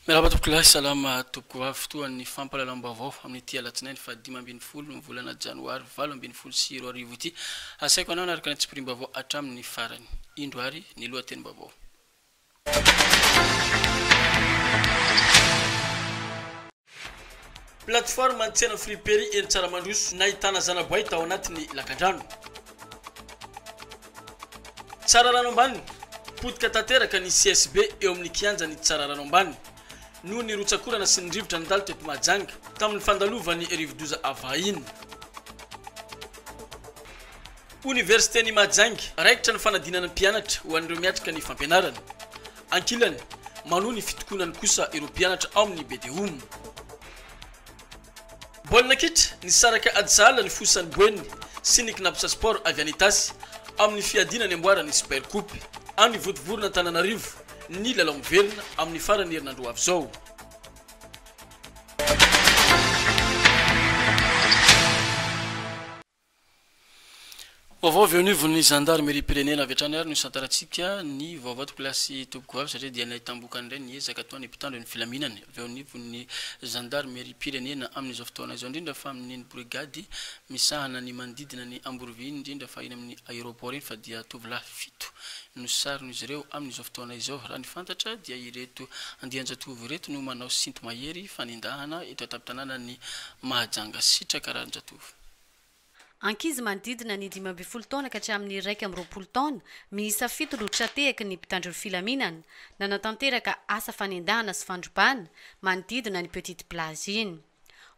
Miarabatokolahy salama toko avy fotoan'ny fampalalam-baovao amin'ny ity alatsinainy fa 5 ny volana janoary 24 ity asaiko anao naraka ny tsipirim-baovao hatramin'ny farany indro ary ny lohatenim-baovao. Plateforme antsena friperie eny Tsaramandroso nahitana zanaboay tao anatin'ny lakandrano. Tsararano ambany potika tanteraka ny CSB eo amin'ny kianjany Tsararano ambany noho ny rotsakorana sy ny rivotra nandalo teto Mahajanga tamin'ny fandalovany rivodoza avahiny. Universitény Mahajanga raikitra ny fanadinana mpianatra ho an'ireo miatrika ny fampianarana. Ankilany manohy ny fitokonany kosa ireo mpianatra ao amin'ny BDOM. Baolina kitra ny saraka Adsahala ny fosan'ny Boeny sy ny Knapsa Sport avy Anitasy amin'ny fiadinany amboarany Super Coupe amin'ny votovorona Antananarivo ny lalao miverina amin'ny farany herinandro avy zao. Vaovao avy anivon'ny gendarmerie pirenena avy hatrany ary no santaratsika ny vaovao tokolasy toboko avy satria dia nahitam-bokany indray ny ezaka ataony mpitandro ny filaminany avy ao anivon'ny gendarmerie pirenena amin'izao fotoana izao indrindra fa amin'ny brigady misahana ny manodidina ny Amboroviny indrindra fa iny amin'ny aéroport iny fa dia tovolahy 7 no sarony izy ireo amin'izao fotoana izao. Raha ny fantatra dia ireto andian-jatovo ireto no manao sinto mahery fanindahana eto an-tampon-tanàna ny Mahajanga sitraka ranon-jatovo. Ankizy manodidina ny 12 taona ka hatramin'ny 20 taona miisa 7 loatra tehaka ny mpitandro ny filaminana nanatanteraka asa fanendahana sy fandrombana manodidina ny Petite Plage iny.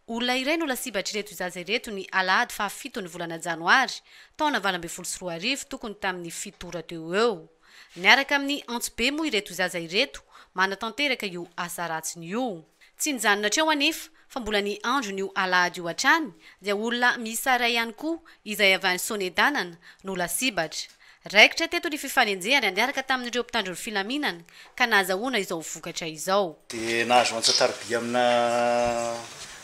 Olona iray no lasibatra ireto zaza ireto ny alahady fa 7 ny volana janoary taona 2024 tokony tamin'ny 7 ora teo eo. Niaraka amin'ny antsibe moa ireto zaza ireto manatanteraka io asa ratsiny io. Tsy nijanona treo anefa fa mbola ny andro ny alahady io hatrany dia olona miisa ray ihany koa izay avy any Sonedanana no lasibatra. Raikitra teto ny fifanenjehany niaraka tamin'ireo mpitandro ny filaminana ka nahazahoana izao vokatra izao. Dia nahazo antsatarby amina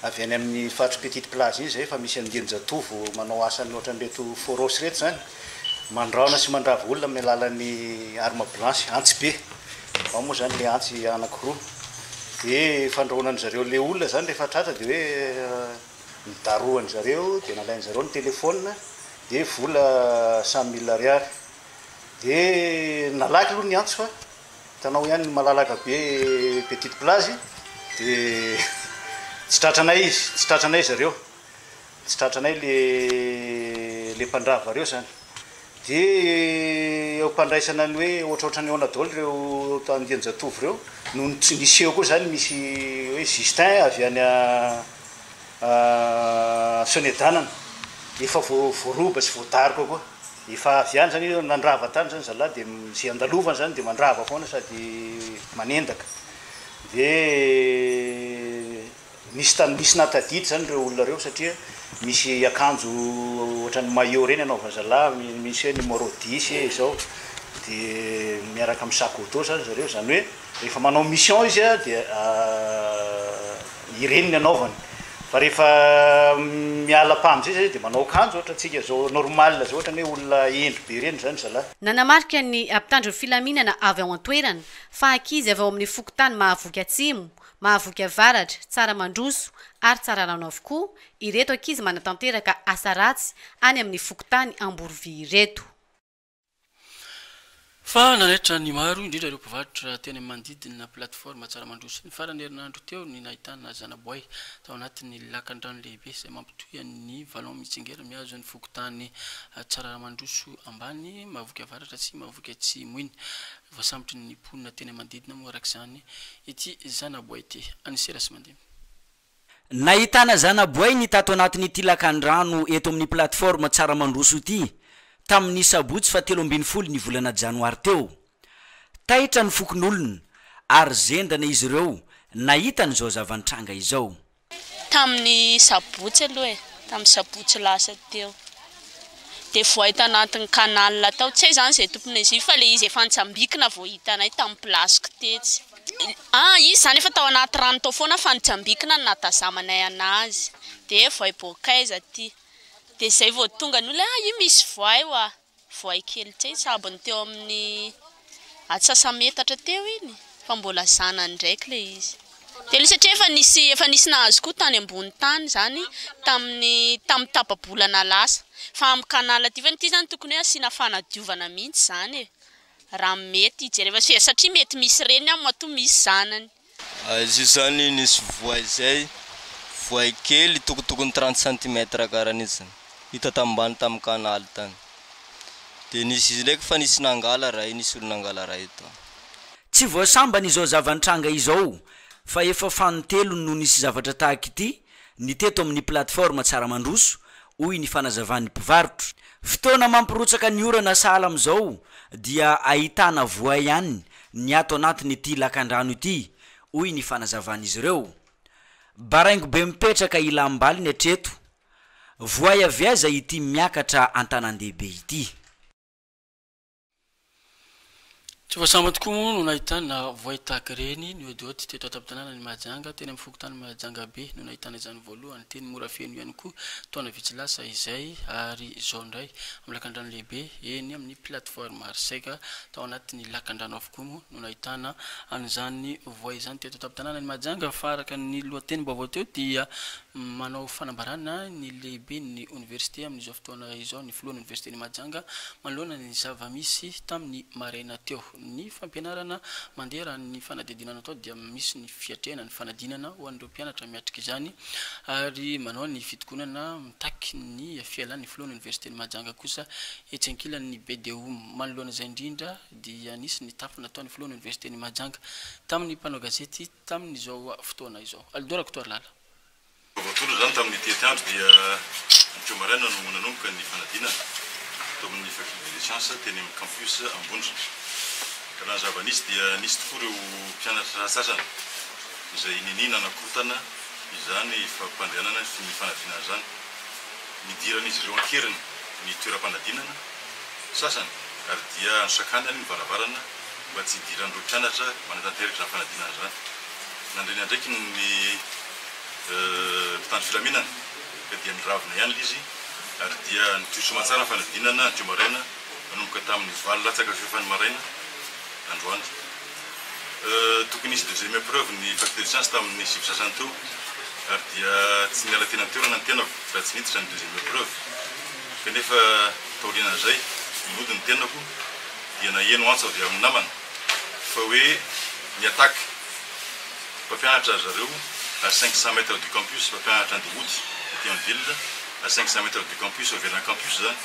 avy any amin'ny faritra Petite Plage iny zay fa misy andian-jatovo manao asany ohatran'ireto forosy reto zany mandraona sy mandrava olona amin'ny alalan'ny arme blanche antsy be ao moa zany le antsy anankiroa. Dia fandrahoana zareo le olona zany rehefa tratra dia hoe nidaroany zareo dia nalainy zareo ny telefona dia vola 100 000 ariary. Dia nalaky aloha ny antso fa tanao ihany malalaka be Petite Plage dia tsy tratranay izy, tsy tratranay zareo, tsy tratranay le mpandrava reo zany. Dia eo mpandraisana ny hoe ohatrohatrany eo anadolo reo andian-jatovo reo no niseho koa zany misy hoe Justin avy any Sonedanana efa voaroba sy voadary kokoa efa avy any zany nandrava tany zany zalahy dia sy andalovany zany dia mandrava foana sady manendaka. Dia misy natadidy zany reo olona reo satria misy akanjo ohatran'ny maillot reny anaovany zalahy misy hoe numéro 10 izao dia miaraka amin'ny sac auto zany zareo zany hoe rehefa manao mission izy dia ireny ny anaovany fa rehefa miala pamjay zay dia manao akanjo ohatra antsika zao normal zao ohatrany hoe olona endry be reny zany zalahy. Nanamarika ny mpitandro filaminana avy ao an-toerana fa ankizy avy ao amin'ny fokotany Mahavoky Atsimo, Mahavoky Avaratra, Tsaramandroso ary Tsararano avokoa ireto ankizy manatanteraka asa ratsy any amin'ny fokotany Amborovy ireto. Fa nanaitra ny maro indrindra ireo mpivarotra teny manodidina plateforme Tsaramandroso. Ny farany herinandro teo ny nahitana zanaboay tao anatin'ny lakan-drano lehibe izay mampitohy ny valon mitsingera mihazo ny fokotany Tsaramandroso ambany Mahavoky Avaratra sy Mahavoky Atsimo iny. Voasambotra ny mponina teny manodidina moa arak'izany ity zanaboay ity. Anisera sy mandeha. Nahitana zanaboay ny tato anatin'ity lakan-drano eto amin'ny plateforme Tsaramandroso ity tamin'ny sabotsy fa 13 ny volana janoary teo. Taitra ny fokon'olona ary zendana izy ireo nahita n'izao zavantranga izao. Tamin'ny sabotsy aloha tamin'ny sabotsy lasa teo. Dia voahita anatin'ny canal tao tsy hay zany zay tompony izy fa le izy efa nitsambikina vao hitanay tamin'ny plasiko tetsy. Izy zany efa tao anaty rano tao foana fa nitsambikina ny natazamanay anazy. Dia voaibokaiza aty. Dia zay vao tonga ny olona io misy voay wa voay kely tsay sabony teo amin'ny atsasametatra teo iny fa mbola zanany ndraiky le izy. Dia satria efa nisy nahazo koa tany ambony tany zany tamin'ny tapabolana lasa. Fa amin'ny kanala ty fa ty zany tokony hoe asiana fanadiovana mihitsy zany e. Raha mety jereva satria mety misy reny amin'ny mato misy zanany. Izy zany nisy voay kely tokotokony 30 cm karahan'izy. Hita tambany tamin'ny kanaly tany. Dia nisy izy ndraiky fa nisy nangala ray, nisy olo nangala ray to. Tsy voasambana izao zavantranga izao, fa efa fanotelo no nisy zavatra tahaka ity ny teto amin'ny plateforme tsara mandroso hoy ny fanazavan'ny mpivarotra. Fotoana mampirotsaka ny orana sahala am'izao dia ahitana voay ihany ny ato anatiny ity lakan-drano ity hoy ny fanazavan'izy ireo. Baraingo be mipetraka ilam-baly ny atreto, voay avy aiza ity miakatra an-tanan-dehibe ity. Tsy voasambana tokoa moa no nahitana voay tahaka reny ny ohaty teto atapy-tanàna ny Mahajanga, teny amin'ny fokotany Mahajanga be no nahitana izany voalohany, teny mora feno ihany koa taona vitsy lasa izay ary izao ndray amin'ny lakan-drano lehibe eny amin'ny plateforme Arsaika tao anatin'ny lakan-drano avokoa moa no nahitana an'izany voay izany teto atapy-tanàna ny Mahajanga. Fa araka ny lohateny vaovao teo dia manao fanambarana ny lehibe ny université amin'izao fotoana izao, ny filohan'ny université ny Mahajanga manoloana ny zava-misy tamin'ny maraina teo. Ny fampianarana mandeha ny fanadidinana atao dia misy ny fiatrena ny fanadinana ho an'ireo mpianatra miatrika izany ary manao ny fitokonana mitaky ny fialan'ny filohan'ny université ny Mahajanga kosa etsy ankilan'ny BDO. Manoloana izay indrindra dia nisy ny tafy nataon'ny filohan'ny université ny Mahajanga tamin'ny mpanao gazety tamin'izao fotoana izao. Alidora Kotoar Lala. Voatolo zany tamin'ny tietandro dia Maraina no nanomboka ny fanadinana tao amin'ny faculté des sciences teny amin'ny campus Ambondra. Raha zava-nisy dia nisy tokoa ireo mpianatra sasany izay ninina nakorotana izany fampandehanana ny fanadinana zany. Nidiran'izy ireo ankeriny ny toeram-panadinana sasany ary dia ansakanany ny varavarana mba tsy hidiran'ireo mpianatra manatanteraka izany fanadinana zany. Nandreny andraiky ny mpitandro filaminana ka dia niravina ihany izy ary dia nitosomatsara ny fanadinana andrio maraina manomboka tamin'ny valo latsaka fefany maraina androany. Tokony nisy deuxième épreuve ny faculté de sciences tamin'ny sivy sasany teo ary dia tsy niala tena toerana ny tenako raha tsy niditra ny deuxième épreuve kanefa taorianan'izay nody ny tenako dia naheno antso avy amin'ny namana fa hoe miataka mpampianatra zareo à 500 mètres du campus, mpampianatra andehoty ety amin'ny ville à 500 mètres du campus avelana campus zany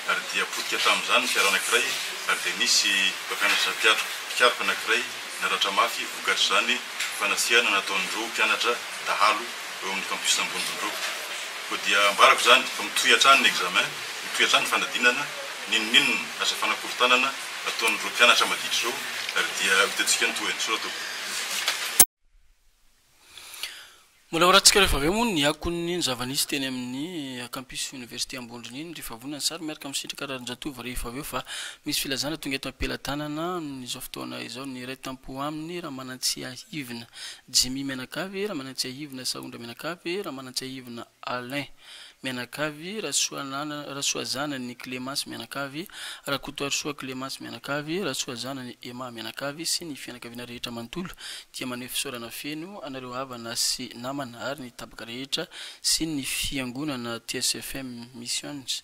ary dia potika tamin'izany fiara anankiray ary dia nisy mpampianatra mpiaraka anankiray naratra mafy vokatra zany fanasiana nataon'ireo mpianatra dahalo eo amin'ny campus ambondrondreo. Ko dia ambarako zany fa mitohy hatrany ny examen, mitohy hatrany ny fanadinana, ninonninona asa fanakorontanana ataon'ireo mpianatra maditra ireo ary dia hitantsika ny tohany soratao. Mbola horatsika rehefa avy eo moa ny akon'ny zava-nisy teny amin'ny campus université Ambondrony iny rehefa vonana sary miaraka amin'ny sitraka Raranjatovo rehefa avy eo fa misy filazana tonga eto ampelantanana izao fotoana izao ny ray tampo aminy Ramanantsia Ahivina Jimmy Menakavy, Ramanantsia Ahivina Saondra Menakavy, Ramanantsia Ahivina Alain Menakavy, Rasoazana ny Clémence Menakavy, Rakotoarsoa Clémence Menakavy, Rasoazana ny Emma Menakavy sy ny fianakaviana rehetra manontolo dia maneho fisaorana feno anareo havana sy namana ary ny tabaka rehetra sy ny fiangonana TSFM Missions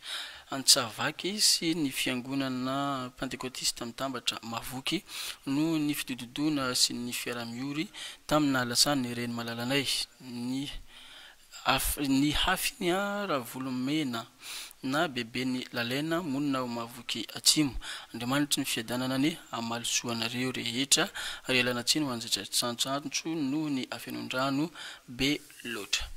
Antsavaky sy ny fiangonana Pentecôtiste mitambatra Mavoky no ny fidododona sy ny fiara-miory tamina alasany reny malalanay ny hafinya Ravolomena na bebe ny lalena monina ao Mavoky Atsimo. Andriamanitra ny fiadanana ny amalosoanareo rehetra ary elana tsiny ho anjaitra tsantsancho noho ny afenondrano be loatra.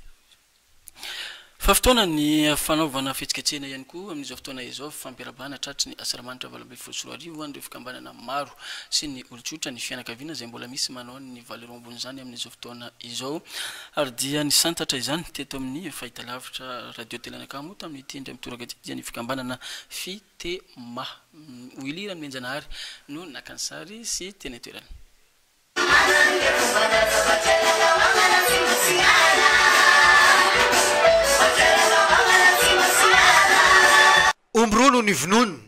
Fa fotoana ny fanaovana fihetsikehtsena ihany koa amin'izao fotoana izao fampiarabana tratry ny asaramanitra 24 andro fikambanana maro sy ny olotsotra ny fianakaviana izay mbola misy manao ny valerombony zany amin'izao fotoana izao ary dia ny santatra izany teto amin'ny fahitalavitra radio telenakamo tamin'ny tindry mitoraka ty dia ny fikambanana Fitema Willy Ramenjanahary no nakansary sy teny toerana. Ombrono ny vonono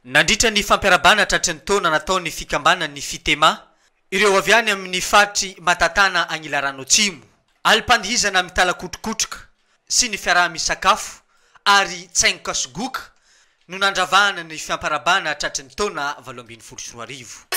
nandritra ny fampiarabana tratry ny taona natao ny fikambana ny Fitema ireo avy any amin'ny faritry matatana agnilarano atsimo alipandihizana mitalakotrokotroka sy ny fiaraha-misakafo ary tsaingo kasogoka no nandravahana ny fiamparabana tratry ny taona 2024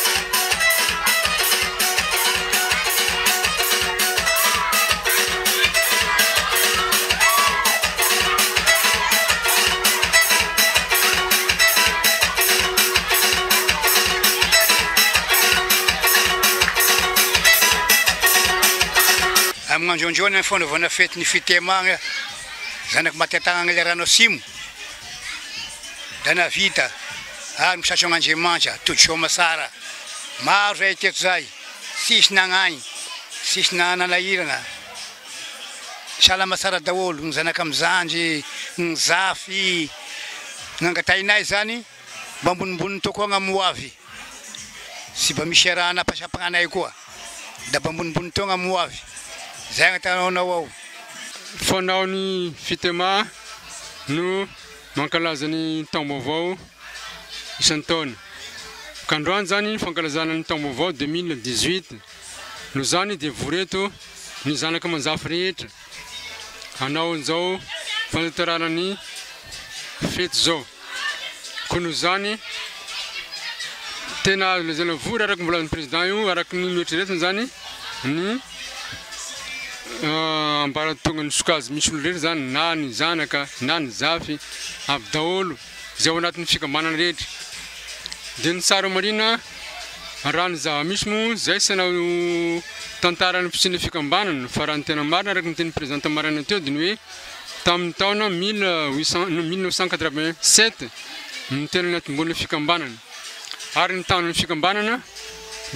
Manjonjona fanaovana fety ny fitemagna zanaky matatagna le rano asimo da navita ary misatro agn'Andriamanitra todisoma sara maro zay teto zay sisy nagnagny sisy nanahirana salama sara daholo ny zanaky amizandry ny zafy gn'angatainay zany mba ambonimbony toko agnamoavy sy mba misy raha napasapagnanay koa da mba ambonimbony to agnamoavy zay agnatanao ao fanao ny fitema no mankalaza ny taom-baovao isan-taona kandroany zany fankalazana ny taom-baovao 2018 no zany dia voreto ny zanaka manjafy rehetra hanao an'izao fanatarana ny fety zao ko no zany tena lazana vory araky mbola ny président io araky ny loetreretiny zany ny ambaratonga ny sokazy misy olo rehetra zany na ny zanaka na ny zafy aby daholo zay ao anatin'ny fikambanana rehetra dia ny tsara marina raha ny zava-misy moa zay sy anao tantara ny fisiana fikambanana fa raha ny tena marina araky ny teny président marina teo dia ny hoe tamin'ny taona 1987 ny tena anatim-bolana fikambanana ary ny taona ny fikambanana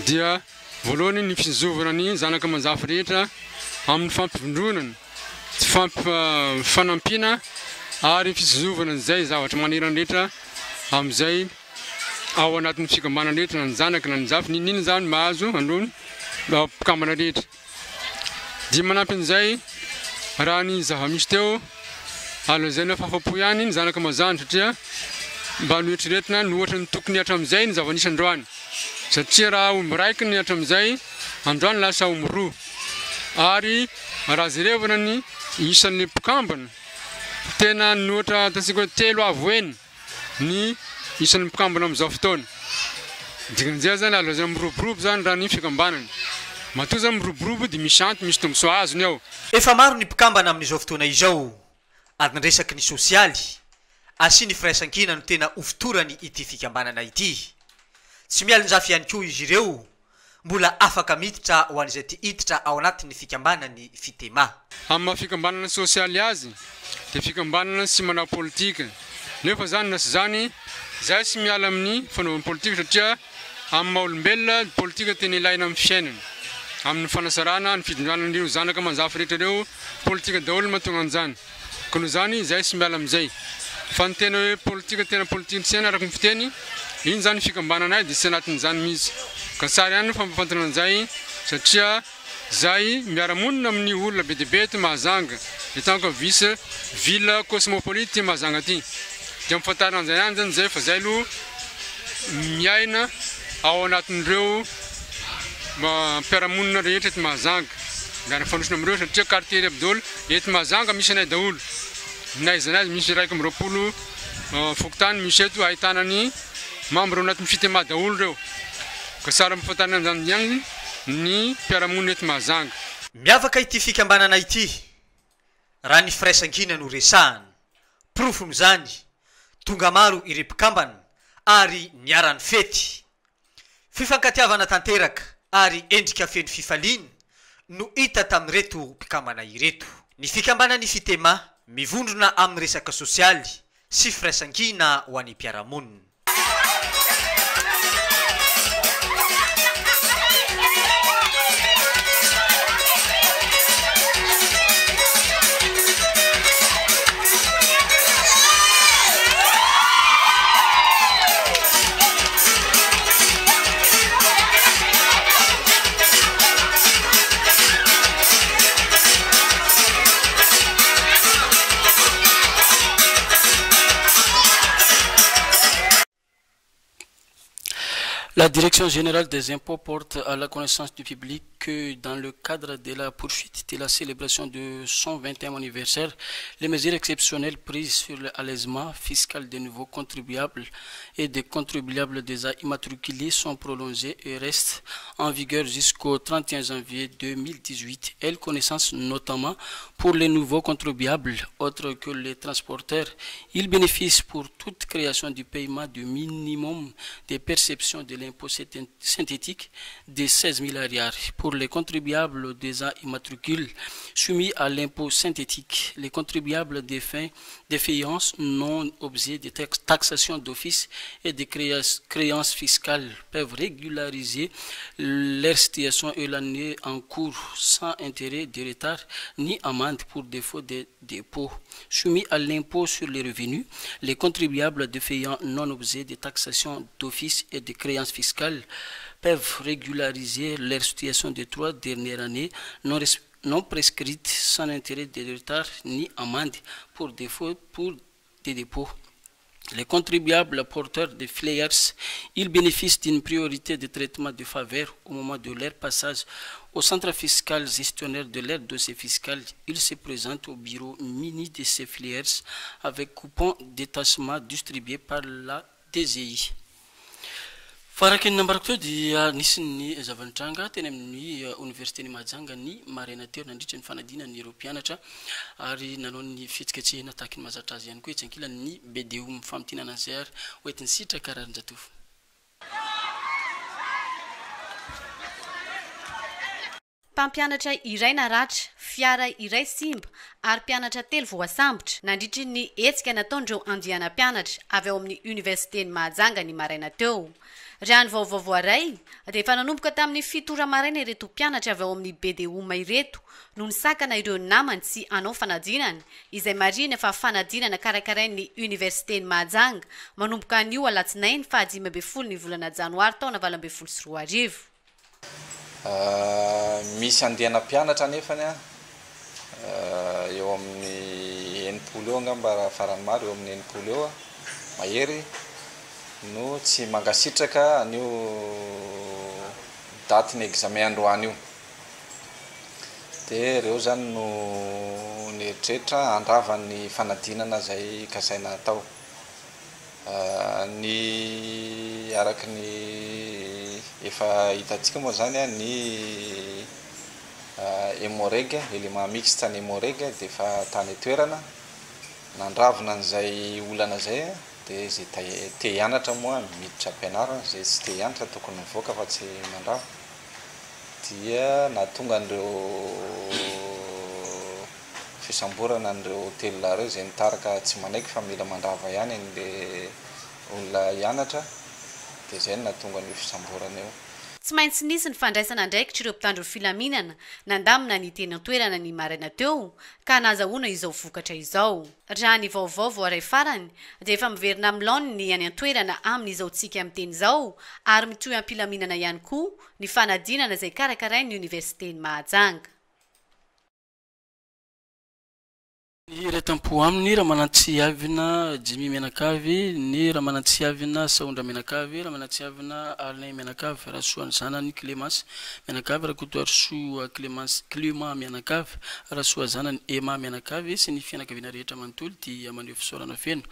dia voalohany ny fisizovana ny zanaka manjafy rehetra amin'ny fampivondronana fanampina ary fisizovana zay zavatra manirany rehetra amin'izay ao anatin'ny fikambanana rehetra na ny zanaka na ny zafy ninina zany mahazo androny mpikambana rehetra dia manampy an'izay raha ny zava-misy teo alazaina fahafapo ihany ny zanaka mazany satria mba noetriretina ny ohatra ny tokony hatramin'izay ny zava-nisy androany satria raha omby raiky ny hatramin'izay androany lasa omby roa ary raha zerevana ny isan'ny mpikambana tena nohatra atantsika hoe telo avoeny ny isan'ny mpikambana amin'izao fotoana dikan'izay zany alazana miroborobo zany raha ny fikambanana matoa zany miroborobo dia misy anty misy tombosoa azony ao efa maro ny mpikambana amin'izao fotoana izao ary ny resaky ny sosialy asy ny firaisan-kina no tena ofitorany ity fikambanana ity tsy mialonjafy ihany koa izy ireo mbola afaka miditra ho an'izay ty hiditra ao anatin'ny fikambanany fitema amin'ny fikambanana sosialy azy dia fikambanana sy manao politika nefa zany na sy zany zay sy miala amin'ny fanaovana politika satria amin'ny maha-olombelona politika tena ilaina amin'ny fiainana amin'ny fanasarana ny fidondranan'ireo zanaka manjafy rehetra ireo politika daholo mahatonga an'izany ko noho zany zay sy miala amin'izay fa ny tena hoe politika tena politisiana araky ny fiteny iny zany fikambananay dia sy anatin'izany mihitsy ka sary ihany fampafantana an'izay satria zay miara-monina amin'ny olona be dia be ty mahazanga etanko vice ville cosmopolite ty mahazanga ty dia mifantarina an'izay ihany zany zay fa zay aloha miaina ao anatin'ireo mpiara-monina rehetra ty mahazanga miara fandrosina amin'ireo satria quartier aby daholo ety mahazanga misy anay daholo naizanazy misy raiky miroapolo fokotany misy eto ahitana ny membre anatin'ny fitema daholo reo ka sara mifantarina an'izany ihany ny mpiara-monina ety mahazanga miavaka ity fikambanana ity raha ny firaisan-kina no resahany profony zany tonga maro ire mpikambana ary miara-ny fety fifankatiavana tanteraka ary endrika feno fifaliany no hita tamin'ireto mpikambana ireto ny fikambanany fitema mivondrona amin'ny resaka sosialy sy firaisan-kina ho an'ny mpiara-monina La Direction générale des impôts porte à la connaissance du public que dans le cadre de la poursuite de la célébration de son 20e anniversaire, les mesures exceptionnelles prises sur l'allègement fiscal des nouveaux contribuables et des contribuables déjà immatriculés sont prolongées et restent en vigueur jusqu'au 31 janvier 2018. Elle connaissance notamment pour les nouveaux contribuables, autres que les transporteurs. Ils bénéficient pour toute création du paiement du minimum des perceptions de l'impôt synthétique de 16 milliards. Pour les contribuables déjà immatriculés soumis à l'impôt synthétique, les contribuables défaillants non objet de taxation d'office et de créances fiscales peuvent régulariser leur situation et l'année en cours sans intérêt de retard ni amende pour défaut de dépôt. Soumis à l'impôt sur les revenus, les contribuables défaillants non objet de taxation d'office et de créances fiscales peuvent régulariser leur situation des 3 dernières années non prescrites sans intérêt de retard ni amende pour défaut de dépôt. Les contribuables porteurs de flyers, ils bénéficient d'une priorité de traitement de faveur au moment de leur passage au centre fiscal gestionnaire de leur dossier fiscal. Ils se présentent au bureau muni de ces flyers avec coupon détachement distribué par la DGI. Farakin nambarako dia nisy zavantranga teny amin'ny université ny Mahajanga ny marena teo nandritra ny fanadinany ireo mpianatra ary nanao ny fihetsikehtsehana tahaka ny mazatra azy ihany koa etsy ankilany ny BDO mifampitiny azy ary hoentiny sitraka raharanjatofo. Mpampianatra iray naratra, fiara iray simba ary mpianatra 3 voasambotra nandritry ny hetsika nataondreo andiana mpianatra avy ao amin'ny universitény Mahajanga ny maraina teo. Raha ny vaovao voaray dia efa nanomboka tamin'ny 7 ora maraina ireto mpianatra avy ao amin'ny BDO ireto no nisakana ireo namany sy anao fanadinana izay marina fa fanadinana karakarain'ny universitény Mahajanga manomboka anio alatsinainy fa 15 ny volana janoary taona 2024. Misy andiana mpianatra nefany eo amin'ny 90 eo angamba raha farany maro eo amin'ny 90 eo mahery no tsy mangasitraka anio daty ny examen androany io. Dia reo zany no nieritreritra andravany fanadinana zay kasaina atao. Ny araky ny efa hitatsika moa zany ny Emoreg, élément mixte ny Emoreg dia efa tany toerana nandravina an'izay olana zay dia zay te hianatra moa miditra ampianarana, zay tsy te hianatra tokony mivoaka fa tsy mandrava dia nahatonga an'ireo fisamborana an'ireo hotelina reo zay nitarika tsy manaiky fa mila mandrava ihany an'ilay olona hianatra dia zay nahatonga ny fisamborana eo. Tsy maintsy nisy ny fandraisana ndraikitra ireo mpitandro filaminana nandamina ny teny an-toerana ny maraina teo ka nahazahoana izao vokatra izao. Raha ny vaovao voaray farany dia efa miverina amin'ny laony ny any an-toerana amin'izao tsika amin'ny teny izao ary mitohy am-pilaminana ihany koa ny fanadinana izay karakarain'ny universitény Mahajanga. Ny retam-po aminy Ramanatsiavina Jimmy Menakavy, ny Ramanatsiavina Saondra Menakavy, Ramanatsiavina Alain Menakavy, Rasoany zanany Clémence Menakavy, Rakotoarisoa Clément Menakavy, Rasoa zanany Emma Menakavy sy ny fianakaviana rehetra manontolo dia maneho fisaorana feno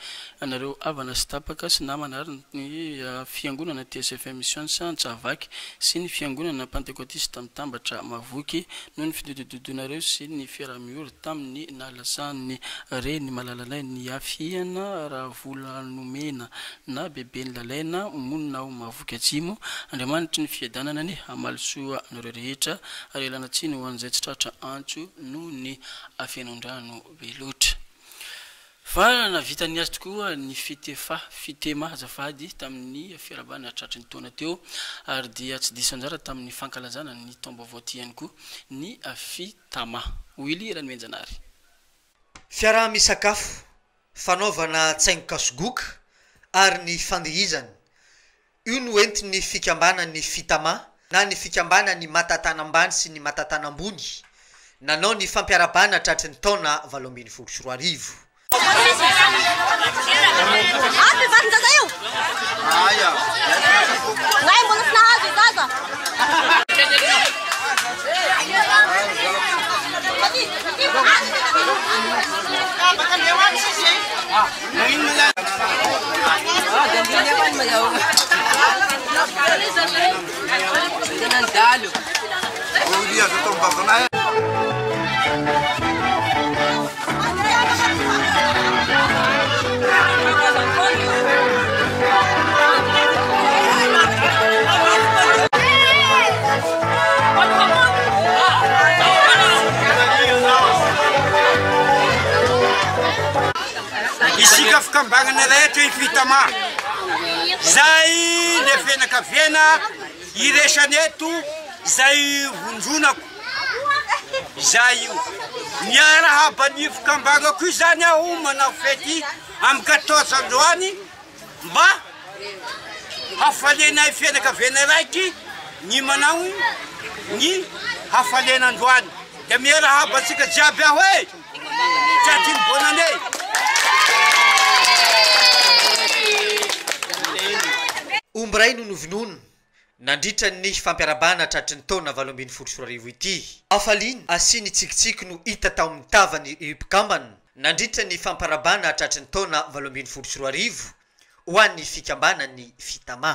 anareo avana sy tapaka sy namana ary ny fiangonana TSFM Mission Antsavaky sy ny fiangonana Pentecôtiste mitambatra Mavoky noho ny fidododonareo sy ny fiaraha-miora tamin'ny nalasany ny reny malalalay ny afiana raha volanomena na bebe ny lalaina monina ao Mavoky atsimo. Andriamanitra ny fiadanana ny amalisoa anareo rehetra ary elana tsiny ho an'izay tsy tratra antso noho ny afianondrano be loatra. Fa navitany azy tokoa ny fitema azafady tamin'ny fiarabana tratry ny taona teo ary dia tsy diso anjara tamin'ny fankalazana ny taom-baovao ty ihany koa ny fitama. Wily Ranomenjanary. Fiaraha misakafo, fanaovana tsaingo kasogoka ary ny fandihizana. Io no entin'ny fikambana ny fitama na ny fikambana ny matatana ambany sy ny matatana ambony nanao ny fampiarabana tratry ny taona 2024. Isika fikambagana rehetra i fitama zay le fianakaviana iresaneto zay vonjonako zay io miarahaba ny fikambagako io zany aho manao fety amy 14 androany mba hafalena fianakaviana raiky ny manao ny hafalena androany de miarahaba antsika jiaby aho e tratiny bonane ombray no novinono nandritra ny fampiarabana tratry ny taona 2024 ity afaliny asiny tsikitsiky no hita tao amin'ny tavany mpikambana nandritra ny fampiarabana tratry ny taona 2024 ho an'ny fikambana ny fitama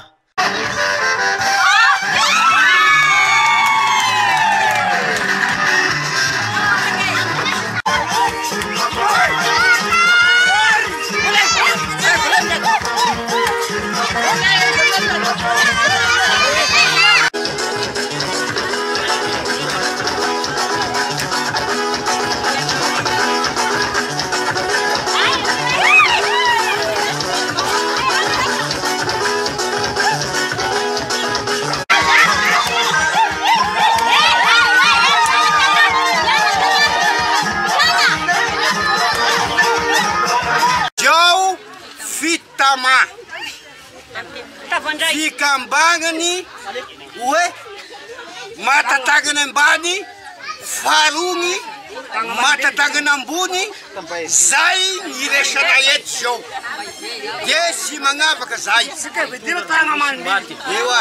fikambagany hoe matatagana ambany farony matatagana ambony zay niresana eto zao de sy magnavaka zay ewa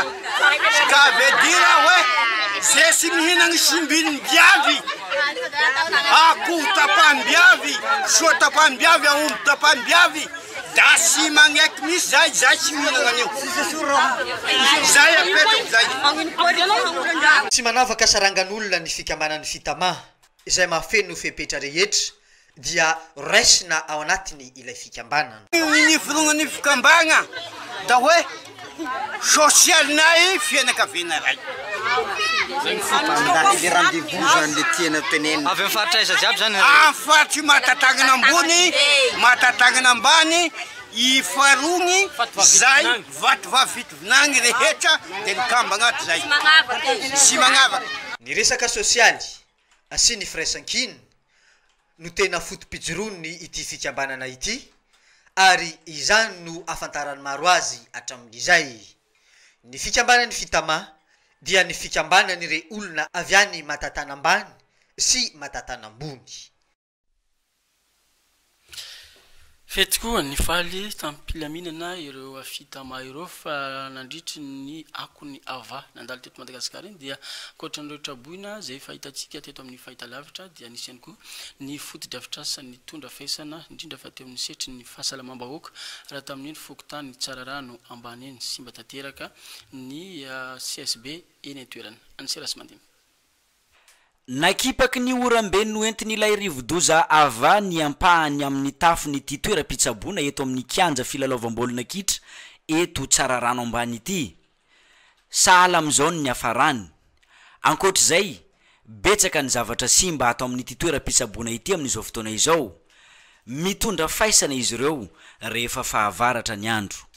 ska vedira hoe ze sy mihinagny simbiny biavy akoho tapany biavy soa tapany biavy aomby tapany biavy da sy magneky misy zay sy mihinagna an'io zay apetako zay tsy manavaka sarangan'olona ny fikambanany fitama izay mahafeno fepetra rehetra dia raisina ao anatiny ilay fikambanana ny firognany fikambagna da hoe sosialinay fianakaviana ray afaritry matatagana ambony matatagana ambany ifarogny zay vatovavitovinagny rehetra de mikamba agnaty zay sy magnavaka ny resaka sosialy asiny firaisankiny no tena foto-pijorony ity fikambanana ity ary izany no afantarany maro azy hatramin'izay ny fikambanany fitama dia ny fikambanany re olona avy any matatana ambany sy matatana ambony fety koa ny faly tampilaminana ireo fitama ireo fa nandritry ny akony ava nandalo teto Madagasikara iny dia koatran'ireo traboina zay fahitatsika teto amin'ny fahitalavitra dia anisany koa ny foto-drafitrasa ny tondra faisana indrindra fa teo amin'ny setry ny fahasalamam-bahoaka raha tamin'iny fokotany tsara rano ambany eny simba tanteraka ny CSB eny toerana anisy mandiny nakipaky ny orambe no entiny ilay rivodoza ava ny ampahany amin'ny tafony ity toera-pitsabona eto amin'ny kianja filalaovam-baolina kitra eto tsara rano ambany ity sahala am'izao ny hafarany ankoatr'izay betsaka ny zavatra simba ato amin'ny ity toera-pitsabona ity amin'izao fotoana izao mitondra faisana izy ireo rehefa fahavaratra ny andro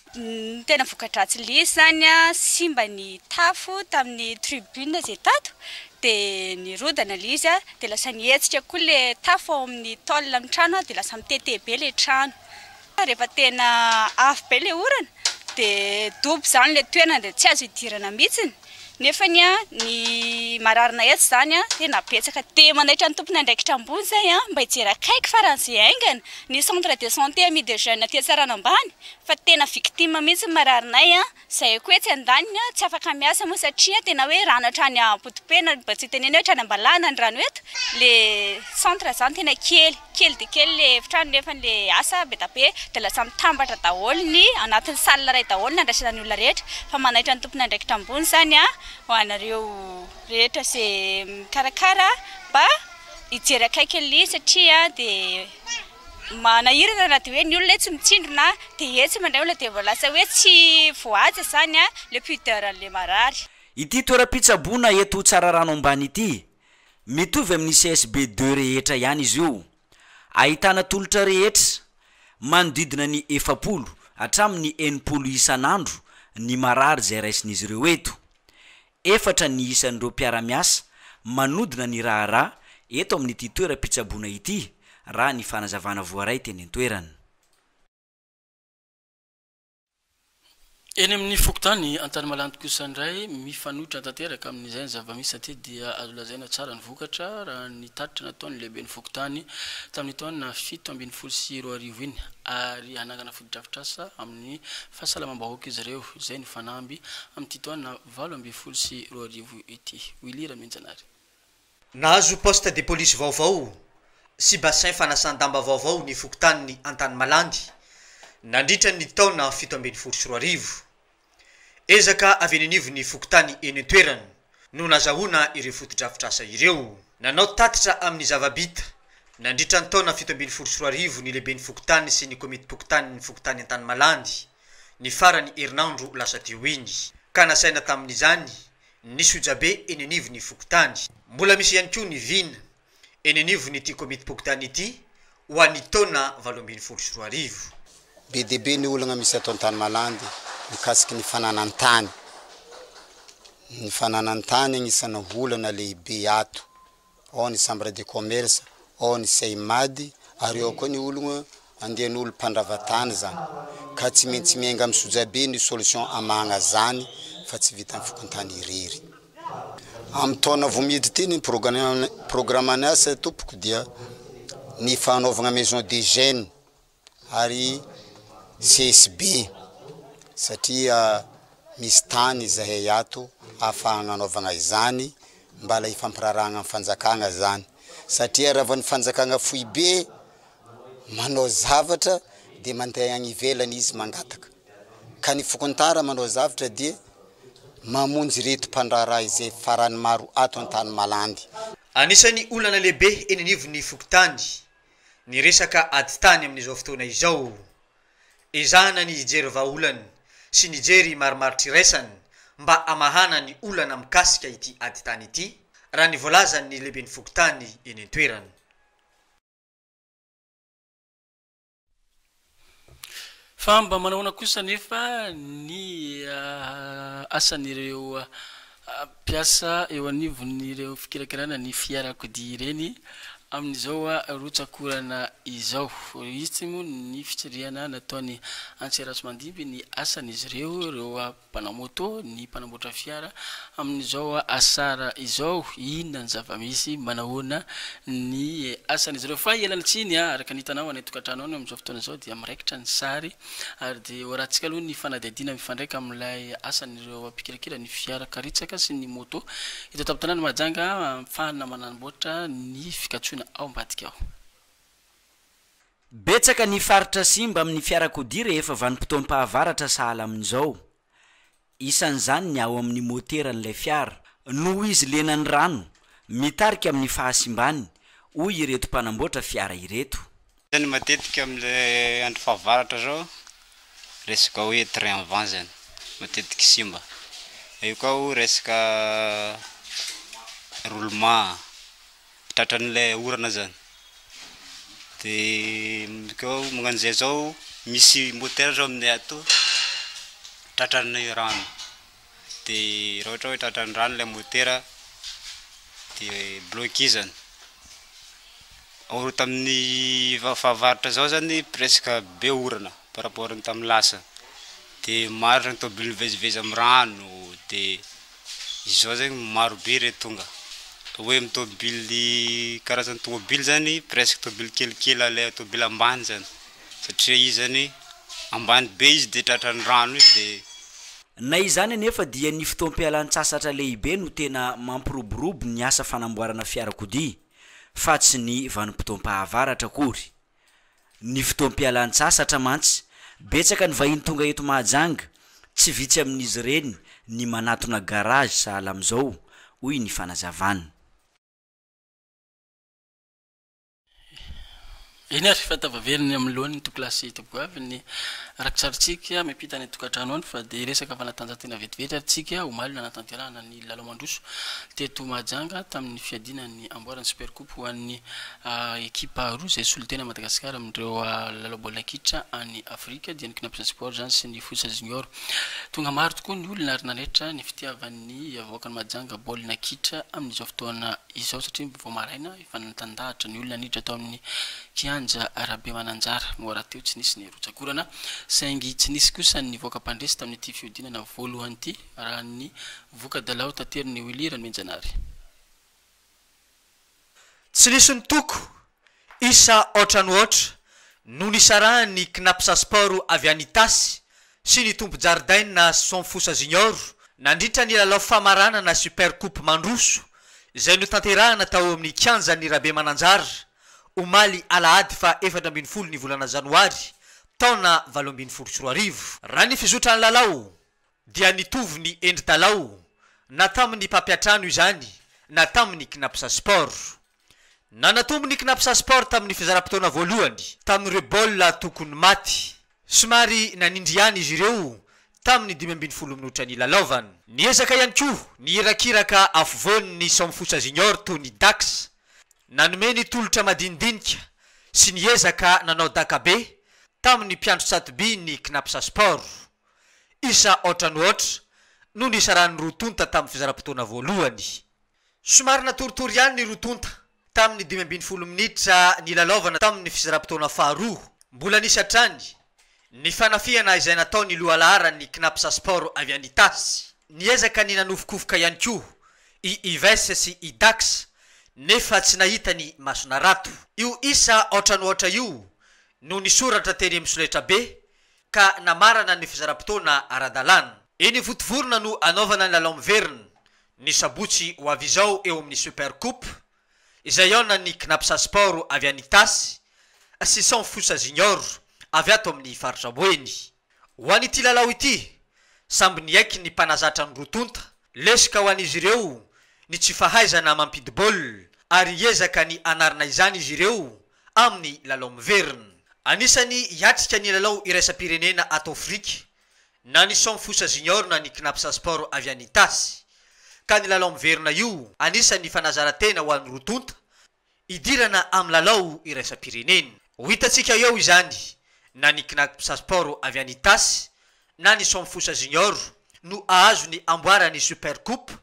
tena vokadratsy lisy zany a simba ny tafo tamin'ny tribune zay tato de ny rodana le izy a de lasa nietsika koa le tafo ao amin'ny tôle amin'ny trano de lasa mitete be le trano rehefa tena afo be le orana de dobo zany le toerana de tsy azo idirana mihitsiny nefany a ny mararina etsy zany a tena betsaka te manaitra ny tompony andraikitra ambony zay a mba hijery akaiky faran'izay aingana ny centre de santé ami de jeune aty Tsarana ambany fa tena victime mihitsy ny mararinay a zay koa etsy andaniny a tsy afaka miasa moa satria tena hoe rano hatrany Potopena mba tsy teneny hoe hatrany Ambalana ny rano eto le centre zany tena kely de kely le efitrano nefa le asa be da be de lasa mitambatra daholo ny anatin'ny salle ray daholo ny andraisan'ny olona rehetra fa manaitra ny tompony andraikitra ambony zany a ho anareo rehetra se mikarakara mba hijery akaiky an'ly satria de manahirana na de hoe ny olona tsy mitsindrona de etsy mandray olona de lasa hoe tsy voaja zany a le pudeur an'le marary. Ity toeram-pitsaboana eto Tsararano ambany ity mitovy amin'ny CSB2 rehetra ihany izy io. Ahitana tolotra rehetra manodidina ny 700 hatramin'ny 80 isan'andro ny marary zay raisin'izy ireo eto. Efatra ny isan'ireo mpiara-miasa manodina ny raharaha eto amin'ity toeram-pitsaboana ity raha ny fanazavana voaray teny an-toerana. Eny amin'ny fokotany antany malanto kosa ndray mifanohitra tanteraka amin'izay ny zava-misy satria dia azo lazaina tsara ny vokatra raha ny tatitra nataony lehibe ny fokotany tamin'ny taona 724 iny ary hanangana foto-drafitrasa amin'ny fahasalamam-bahoaka izy ireo izay ny fanamby amin'ity taona 824 ity. Wilira Minjanary. Nahazo poste de police vaovao sy bassin fanasan-damba vaovao ny fokotany antany malandy nandritra ny taona 724 ezaka avy aninivo ny fokotany eny toerany no nazahoana ireo foto-drafitrasa ireo nanao tatitra amin'ny zavabita nandritra ny taona 724 ny lehibe ny fokotany sy ny komity pokotany ny fokotany antany malandy ny farany herinandro lasa teo iny ka nasaina tamin'izany ny sojabe eny anivo ny fokotany mbola misy ihany koa ny vina eny anivo ny ity komity pokotany ity ho an'ny taona 724 be debe ny olana misy ato antany malandy mikasiky ny fananantany agnisan'ny olana lehibe ato ao ny chambre de commerce ao ny seimady ary ao koa ny olona andehan'olo mpandravatany zany ka tsy maintsy miainga amin'ny sojabe ny solution amagna zany fa tsy vita ny fokotany irery amin'ny taona vomidy ty ny programme asa tompoko dia ny fanaovagna maison de jeunes ary CSB satria misy tany zahay ato afahagna anaovagna izany mbala ifampararagna amin'ny fanjakagna zany satria raha ny fanjakagna foy be manao zavatra de mandeha agny ivelany izy mangataka ka ny fokontara manao zavatra de mamonjy reto mpandraraha izay farany maro ato antany malandy. Anisany olana lehibe eny anivo ny fokotany ny resaka aditany amin'izao fotoana izao izahana ny hijery vahaolany sy ny jery marimaritry raisany mba amahana ny olana mikasika ity aditany ity raha ny voalazany ny lehibe ny fokotany eny an-toerany. Fa mba manaona kosa nefa ny asan'ireo mpiasa eo anivon'ireo fikirakirana ny fiarakodia ireny amin'izao rotsakorana izao izy moa ny fitsiriana nataony Antsiraso Mandimby ny asan'izy ireo mpanamoto ny mpanamboatra fiara amin'izao asara izao inona ny zava-misy manahoana ny asan'izy ireo fa ialana tsiny araka ny hitanao any tokantrano any amin'izao fotoana izao dia miraikitra ny sary ary dia rahantsika aloha ny fanadihadiana mifandraika amin'ilay asan'ireo mpikirakira ny fiara karitsaka sy ny moto ito tapitana ny majanga mifahana manamboatra ny fikatsoana ao ambadika ao. Betsaka ny faritra simba amin'ny fiarakodia rehefa vanim-potoam-pahavaratra sahala amin'izao isan'izany ny ao amin'ny moteran'ilay fiara noho izy lenany rano mitarika amin'ny fahasimbany hoy ireto mpanamboatra fiara ireto. Zany matetika amin'ilay andro fahavaratra zao resaka hoe train avant zany matetika simba eo koa resaka roulement tratran'ilay orana zany de ko magnan'izay zao misy motera zao aminay ato tratran'ny rano de raha ohatra hoe tratran'ny rano ilay motera de bloquizany tamin'ny fahavaratra zao zany presque be orana par rapport ny tamin'ny lasa de maro ny tobily mivezivezy amin'ny rano de izao zegny marobe re tonga hoe mitôbily karazany tômôbily zany presque tôbily kelikely ale tôbily ambany zany satria izy zany ambany be izy de tratran'ny rano io de na izany anefa dia ny fotoam-pialan-tsasatra lehibe no tena mampiroborobo ny asa fanamboarana fiarakodia fa tsy ny vanim-potoam-pahavaratra akory ny fotoam-pialan-tsasatra mantsy betsaka ny vahiny tonga eto Mahajanga tsy vitsy amin'izy ireny ny manatona garage sahala am'izao hoy ny fanazavana iny ary fatavaveriny am'lohany tokolasy tokoavy ny rakitsaritsika mipitany tokatrano any fa de resaka fanatanjahantena vetivety atsika omaly nanatanterahana ny lalao mandroso teto Mahajanga tamin'ny fiadinany amboarany super coupe ho an'ny ekipa roa zay solitena Madagasikara amindreo lalao baolina kitra any Afrika dia ny Kinaps Sport zany sy ny Fosa Junior tonga maro tokoa ny olona ary nanaitra ny fitiavan'ny avoakany Mahajanga baolina kitra amin'izao fotoana izao satria vao maraina efa natandahatra ny olona niditra atao amin'ny kianja arabe mananjara moara teo tsy nisy ny rotsakorana saingy tsy nisy kosa ny voaka pandresy tamin'ity fiodinana voalohany ity raha ny voka dalao tateriny Wilirany Menjanary tsy nisy ny toko isa otrany otra no nisarahany Kinaps Sport avy any Tasy sy ny tompo jardin Somfosa Junior nandritra ny lalao famarana na super coupe mandroso izay no tanterahana tao amin'ny kianja ny rabe mananjara omaly alahady fa 14 ny volana janoary taona 2024 raha ny fizotrany lalao dia nitovy ny endry talao na tamin'ny mpampiatrano izany na tamin'ny Kinaps Sport na natombo'ny Kinaps Sport tamin'ny fizaram-potoana voalohany tamin'ireo baolina tokony maty somary nanindriany izy ireo tamin'ny 12 minitra ny lalaovany niezaka ihany koa ny irakiraka afovoany ny Somfosa Junior toy ny Dax nanomeny tolotra madinidinika sy niezaka nanao dakabe tamin'ny mpiandro Satoby ny Kinaps Sport isa otrany otra no nisarahany rotonta tamin'ny fizaram-potoana voalohany somary natoritory ihany ny rotonta tamin'ny 12 minitra ny lalaovana tamin'ny fizaram-potoana faharoa mbola nisy hatrany ny fanafihana izay natao ny lohalahara ny Kinaps Sport avy any Tasy niezaka ny nanofokofoka ihany koa i Ives sy i Dax nefa tsy nahita ny masona rato io isa otrany otra io no nisoratra teny amin'ny soletra be ka namarana ny fizaram-potoana ara-dalàna eny votovorona no anaovana ny lalao miverina ny sabotsy ho avy izao eo amin'ny super coupe izay aona ny Kinaps Sport avy any Tasy sy Somfosa Junior avy ato amin'ny faritra Boeny ho an'ity lalao ity samby niaiky ny mpanazatra ny rotonta lesika ho an'izy ireo ny tsy fahaizana mampidi baolina ary iezaka ny anarana izany izy ireo amin'ny lalao miverina anisany hiatrika ny lalao iraisam-pirenena ato Afrika na ny Somfosa Junior na ny Kinaps Sport avy any Tasy ka ny lalao miverina io anisany fanazarantena ho an'ny rotonta idirana amin'ny lalao iraisam-pirenena ho hitantsika eo izany na ny Kinaps Sport avy any Tasy na ny Somfosa Junior no ahazo ny amboarany super coupe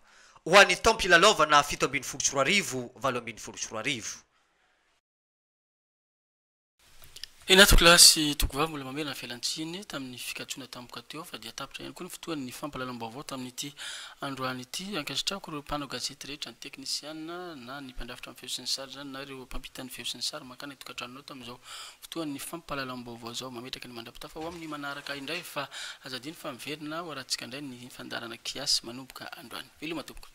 ho an'ny taom-pilalaovana 17-24 inato klasy tokovavy mbola mamelana fialantsiny tamin'ny fikatsona tampoka teo fa dia tapitra ihany koa ny fotoany ny fampalalam-baovao tamin'ity androany ity ankazitrako ireo mpanao gazety rehetra ny teknisiana na ny mpandrafitra amin'ny feo sy ny sary zany na ireo mpampitan'ny feo sy ny sary makana tokatranonao tamin'izao fotoany ny fampalalam-baovao zao mametraka ny mandrapita fa ho amin'ny manaraka indray fa azadiny fa miverina ho rahantsika indray ny fandarana kiasy manomboka androany veloma tompoko